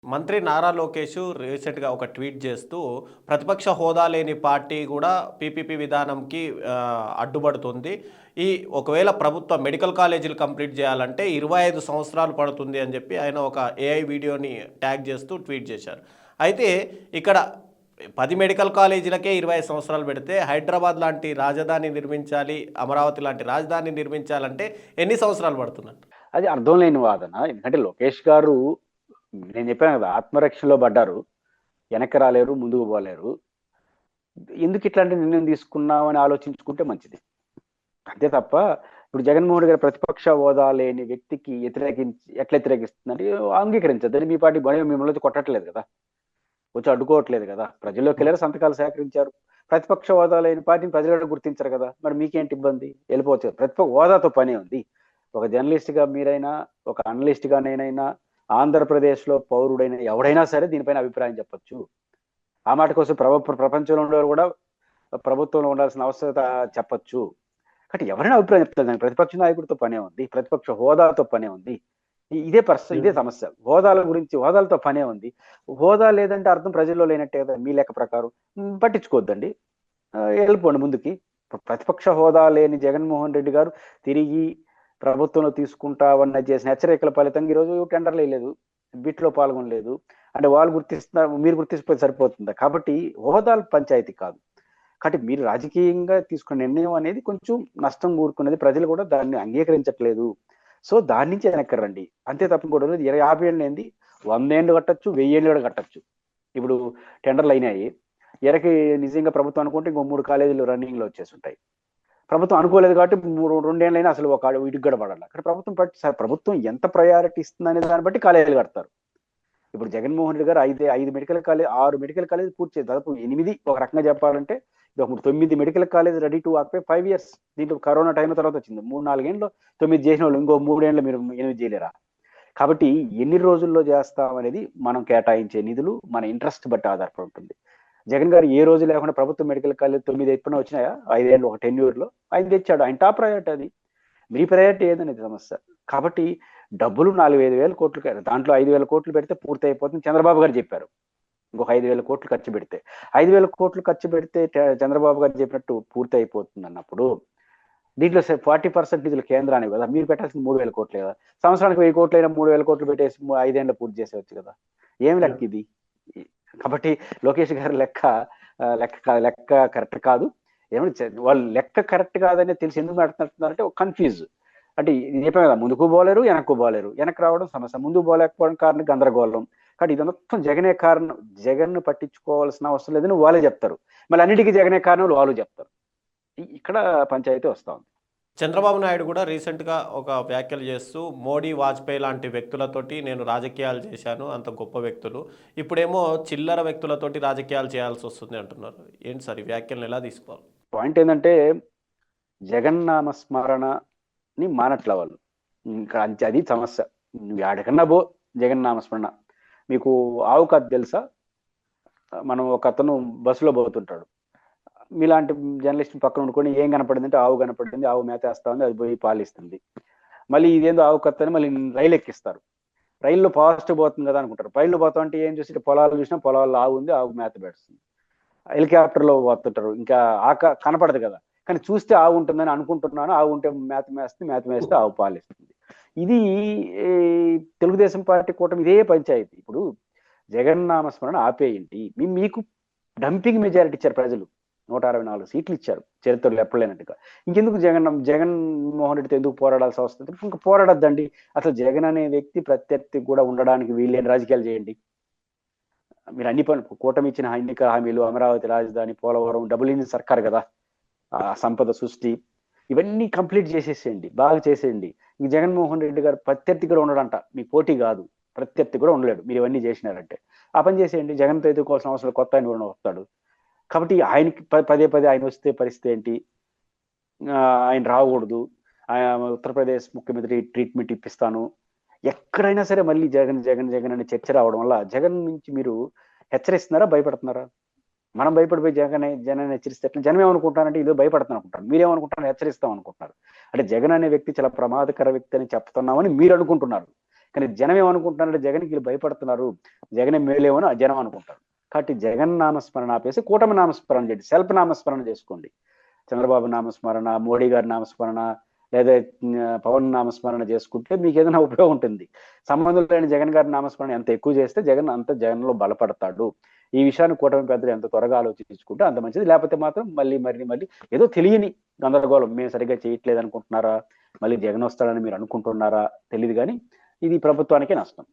మంత్రి నారా లోకేష్ రీసెంట్‌గా ఒక ట్వీట్ చేస్తూ, ప్రతిపక్ష హోదా లేని పార్టీ కూడా పీపీపీ విధానంకి అడ్డుపడుతుంది. ఈ ఒకవేళ ప్రభుత్వ మెడికల్ కాలేజీలు కంప్లీట్ చేయాలంటే 25 సంవత్సరాలు పడుతుంది అని చెప్పి ఆయన ఒక ఏఐ వీడియోని ట్యాగ్ చేస్తూ ట్వీట్ చేశారు. అయితే ఇక్కడ 10 మెడికల్ కాలేజీలకే 25 సంవత్సరాలు పెడితే, హైదరాబాద్ లాంటి రాజధాని నిర్మించాలి, అమరావతి లాంటి రాజధాని నిర్మించాలంటే ఎన్ని సంవత్సరాలు పడుతుందంట? అది అర్థం లేని వాదన. ఎందుకంటే లోకేష్ గారు నేను చెప్పాను కదా, ఆత్మరక్షణలో పడ్డారు. వెనక్కి రాలేరు, ముందుకు పోలేరు. ఎందుకు ఇట్లాంటి నిర్ణయం తీసుకున్నామని ఆలోచించుకుంటే మంచిది. అంతే తప్ప ఇప్పుడు జగన్మోహన్ రెడ్డి గారు ప్రతిపక్ష హోదా లేని వ్యక్తికి ఎట్లా వ్యతిరేకిస్తుందంటే అంగీకరించద్దని. మీ పార్టీ మిమ్మల్ని వచ్చి కొట్టట్లేదు కదా, వచ్చి అడ్డుకోవట్లేదు కదా. ప్రజల్లోకి వెళ్ళారు, సంతకాలు సేకరించారు. ప్రతిపక్ష హోదా లేని పార్టీని ప్రజలు గుర్తించరు కదా, మరి మీకేంటి ఇబ్బంది? వెళ్ళిపోవచ్చు. ప్రతిపక్ష హోదాతో పనే ఉంది. ఒక జర్నలిస్ట్ గా మీరైనా, ఒక అనలిస్ట్ గా నేనైనా, ఆంధ్రప్రదేశ్లో పౌరుడైన ఎవడైనా సరే దీనిపైన అభిప్రాయం చెప్పొచ్చు. ఆ మాట కోసం ప్రపంచంలో ఉండేవారు కూడా ప్రభుత్వంలో ఉండాల్సిన అవసరత చెప్పొచ్చు. కాబట్టి ఎవరైనా అభిప్రాయం చెప్తారు. దానికి ప్రతిపక్ష నాయకుడితో పనే ఉంది, ప్రతిపక్ష హోదాతో పనే ఉంది. ఇదే సమస్య. హోదాలతో పనే ఉంది. హోదా లేదంటే అర్థం ప్రజల్లో లేనట్టే కదా మీ లెక్క ప్రకారం. పట్టించుకోవద్దండి, వెళ్ళిపోండి ముందుకి. ప్రతిపక్ష హోదా లేని జగన్మోహన్ రెడ్డి గారు తిరిగి ప్రభుత్వంలో తీసుకుంటామన్న చేసిన హెచ్చరికల ఫలితంగా ఈరోజు టెండర్లు వేయలేదు, బిట్లో పాల్గొనలేదు. అంటే వాళ్ళు గుర్తిస్తున్నారు, మీరు గుర్తిస్తే సరిపోతుందా? కాబట్టి హోదాల పంచాయతీ కాదు. కాబట్టి మీరు రాజకీయంగా తీసుకున్న నిర్ణయం అనేది కొంచెం నష్టం కూరుకున్నది. ప్రజలు కూడా దాన్ని అంగీకరించట్లేదు. సో దాని నుంచి వెనక్కి రండి, అంతే తప్ప కూడా 50 ఏళ్ళు ఏంది, 100 ఏళ్ళు కట్టచ్చు, 1000 ఏళ్ళు కూడా కట్టచ్చు. ఇప్పుడు టెండర్లు అయినాయి, ఎరకి నిజంగా ప్రభుత్వం అనుకుంటే ఇంకో 3 కాలేజీలు రన్నింగ్ లో వచ్చేసి ఉంటాయి. ప్రభుత్వం అనుకోలేదు కాబట్టి 2 ఏళ్ళైనా అసలు ఒక ఇటుకు కూడా పడాలి. అక్కడ ప్రభుత్వం ఎంత ప్రయారిటీ ఇస్తుంది అనే దాన్ని బట్టి కాలేజీలు కడతారు. ఇప్పుడు జగన్మోహన్ రెడ్డి గారు 6 మెడికల్ కాలేజ్ పూర్తి చేసి దాదాపు 8, ఒక రకంగా చెప్పాలంటే 9 medical college ready to occupy 5 years. దీంట్లో కరోనా టైం తర్వాత వచ్చింది. 3-4 ఏళ్ళు 9 చేసిన వాళ్ళు ఇంకో 3 ఏళ్ళు మీరు 8 చేయలేరా? కాబట్టి ఎన్ని రోజుల్లో చేస్తాం అనేది మనం కేటాయించే నిధులు మన ఇంట్రెస్ట్ బట్టి ఆధారపడి ఉంటుంది. జగన్ గారు ఏ రోజు లేకుండా ప్రభుత్వ మెడికల్ కాలేజ్ 9 ఎప్పుడైనా వచ్చినాయా? 5 ఏళ్ళు ఒక టెన్యూర్లో 5 తెచ్చాడు. ఆయన టాప్ ప్రయారిటీ అది. మీ ప్రయారిటీ ఏదనేది సమస్య. కాబట్టి డబ్బులు 4-5 వేల కోట్లు, దాంట్లో 5,000 కోట్లు పెడితే పూర్తి అయిపోతుంది చంద్రబాబు గారు చెప్పారు. ఇంకొక 5,000 కోట్లు ఖర్చు పెడితే 5,000 కోట్లు ఖర్చు పెడితే చంద్రబాబు గారు చెప్పినట్టు పూర్తి అయిపోతుంది అన్నప్పుడు దీంట్లో 40% నిధులు కేంద్రానికి కదా, మీరు పెట్టాల్సిన 3,000 కోట్లే కదా. సంవత్సరానికి 1000 కోట్లు అయినా 3,000 కోట్లు పెట్టేసి 5 ఏళ్ళు పూర్తి చేసేవచ్చు కదా. ఏమి లెక్క ఇది? కాబట్టి లోకేష్ గారి లెక్క కరెక్ట్ కాదు. ఏమంటే వాళ్ళు లెక్క కరెక్ట్ కాదని తెలిసి ఎందుకు మాట్లాడుతున్నారంటే ఒక కన్ఫ్యూజ్. అంటే ఇది చెప్పాం కదా, ముందుకు పోలేరు, వెనక్కు పోలేరు. వెనక్కి రావడం సమస్య, ముందుకు పోలేకపోవడం కారణం గందరగోళం. కాబట్టి ఇది మొత్తం జగనే కారణం. జగన్ను పట్టించుకోవాల్సిన అవసరం లేదని వాళ్ళే చెప్తారు. మళ్ళీ అన్నిటికీ జగనే కారణం వాళ్ళు చెప్తారు. ఇక్కడ పంచాయతీ వస్తా ఉంది. చంద్రబాబు నాయుడు కూడా రీసెంట్‌గా ఒక వ్యాఖ్యలు చేస్తూ, మోడీ, వాజ్పేయి లాంటి వ్యక్తులతోటి నేను రాజకీయాలు చేశాను, అంత గొప్ప వ్యక్తులు. ఇప్పుడేమో చిల్లర వ్యక్తులతోటి రాజకీయాలు చేయాల్సి వస్తుంది అంటున్నారు. ఏంటి సార్ ఈ వ్యాఖ్యలను ఎలా తీసుకోవాలి? పాయింట్ ఏంటంటే జగన్నామ స్మరణని మానట్ల వాళ్ళు. ఇంకా అది సమస్య. నువ్వు ఆడకన్నా పో, జగన్నామ స్మరణ. మీకు ఆవు కథ తెలుసా? మనం ఒక అతను బస్సులో పోతుంటాడు. మీలాంటి జర్నలిస్ట్ పక్కన ఉండుకొని ఏం కనపడింది అంటే ఆవు కనపడింది, ఆవు మేత వేస్తా ఉంది, అది పోయి పాలిస్తుంది. మళ్ళీ ఇదేందో ఆవు కత్తని మళ్ళీ రైలు ఎక్కిస్తారు. రైల్లో ఫాస్ట్ పోతుంది కదా అనుకుంటారు. రైల్లో పోతా అంటే ఏం చూసి పొలాలు చూసినా పొలాల్లో ఆవు ఉంది, ఆవు మేత పెడుతుంది. హెలికాప్టర్లో పోతుంటారు, ఇంకా కనపడదు కదా, కానీ చూస్తే ఆవు ఉంటుందని అనుకుంటున్నాను. ఆవు ఉంటే మేత మేస్తే ఆవు పాలిస్తుంది. ఇది తెలుగుదేశం పార్టీ కూటమి ఇదే పంచాయతీ. ఇప్పుడు జగన్నామస్మరణ ఆపేయండి. మీకు డంపింగ్ మెజారిటీ ఇచ్చారు ప్రజలు, 164 సీట్లు ఇచ్చారు, చరిత్రలో ఎప్పలేనట్టుగా. ఇంకెందుకు జగన్మోహన్ రెడ్డితో ఎందుకు పోరాడాల్సి వస్తుంది? ఇంకా పోరాడద్దండి. అసలు జగన్ అనే వ్యక్తి ప్రత్యర్థి కూడా ఉండడానికి వీళ్ళని రాజకీయాలు చేయండి. మీరు అన్ని పనులు, కూటమి ఇచ్చిన ఎన్నికల హామీలు, అమరావతి రాజధాని, పోలవరం, డబుల్ ఇంజిన్ సర్కార్ కదా, సంపద సృష్టి, ఇవన్నీ కంప్లీట్ చేసేసేయండి, బాగా చేసేయండి. ఇంక జగన్మోహన్ రెడ్డి గారు ప్రత్యర్థి కూడా ఉండడంట, మీ పోటీ కాదు, ప్రత్యర్థి కూడా ఉండలేడు మీరు ఇవన్నీ చేసినారంటే. ఆ పని చేసేయండి. జగన్తో ఎదుర్కోవాల్సిన అవసరం కొత్త ఆయన కూడా వస్తాడు. కాబట్టి ఆయనకి పదే ఆయన వస్తే పరిస్థితి ఏంటి? ఆయన రాకూడదు, ఉత్తరప్రదేశ్ ముఖ్యమంత్రి ట్రీట్మెంట్ ఇప్పిస్తాను, ఎక్కడైనా సరే మళ్ళీ జగన్ అనే చర్చ రావడం వల్ల జగన్ నుంచి మీరు హెచ్చరిస్తున్నారా, భయపడుతున్నారా? మనం భయపడిపోయి జగన్ హెచ్చరిస్తే ఎట్లా? జనం ఏమనుకుంటారంటే ఇదో భయపడుతున్నాను అనుకుంటారు, మీరేమనుకుంటారు? హెచ్చరిస్తాం అనుకుంటున్నారు. అంటే జగన్ అనే వ్యక్తి చాలా ప్రమాదకర వ్యక్తి అని చెప్తున్నామని మీరు అనుకుంటున్నారు, కానీ జనం ఏమనుకుంటున్నారంటే జగన్కి వీళ్ళు భయపడుతున్నారు, జగనే మేలేమని జనం అనుకుంటారు. కాబట్టి జగన్ నామస్మరణ ఆపేసి కూటమి నామస్మరణ చేయండి, సెల్ఫ్ నామస్మరణ చేసుకోండి. చంద్రబాబు నామస్మరణ, మోడీ గారి నామస్మరణ, లేదా పవన్ నామస్మరణ చేసుకుంటే మీకు ఏదైనా ఉపయోగం ఉంటుంది. సంబంధం లేని జగన్ గారి నామస్మరణ ఎంత ఎక్కువ చేస్తే జగన్ అంత జగన్లో బలపడతాడు. ఈ విషయాన్ని కూటమి పెద్దలు ఎంత త్వరగా ఆలోచించుకుంటే అంత మంచిది. లేకపోతే మాత్రం మళ్ళీ ఏదో తెలియని గందరగోళం, మేము సరిగ్గా చేయట్లేదు అనుకుంటున్నారా, మళ్ళీ జగన్ వస్తాడని మీరు అనుకుంటున్నారా తెలియదు, కానీ ఇది ప్రభుత్వానికే నష్టం.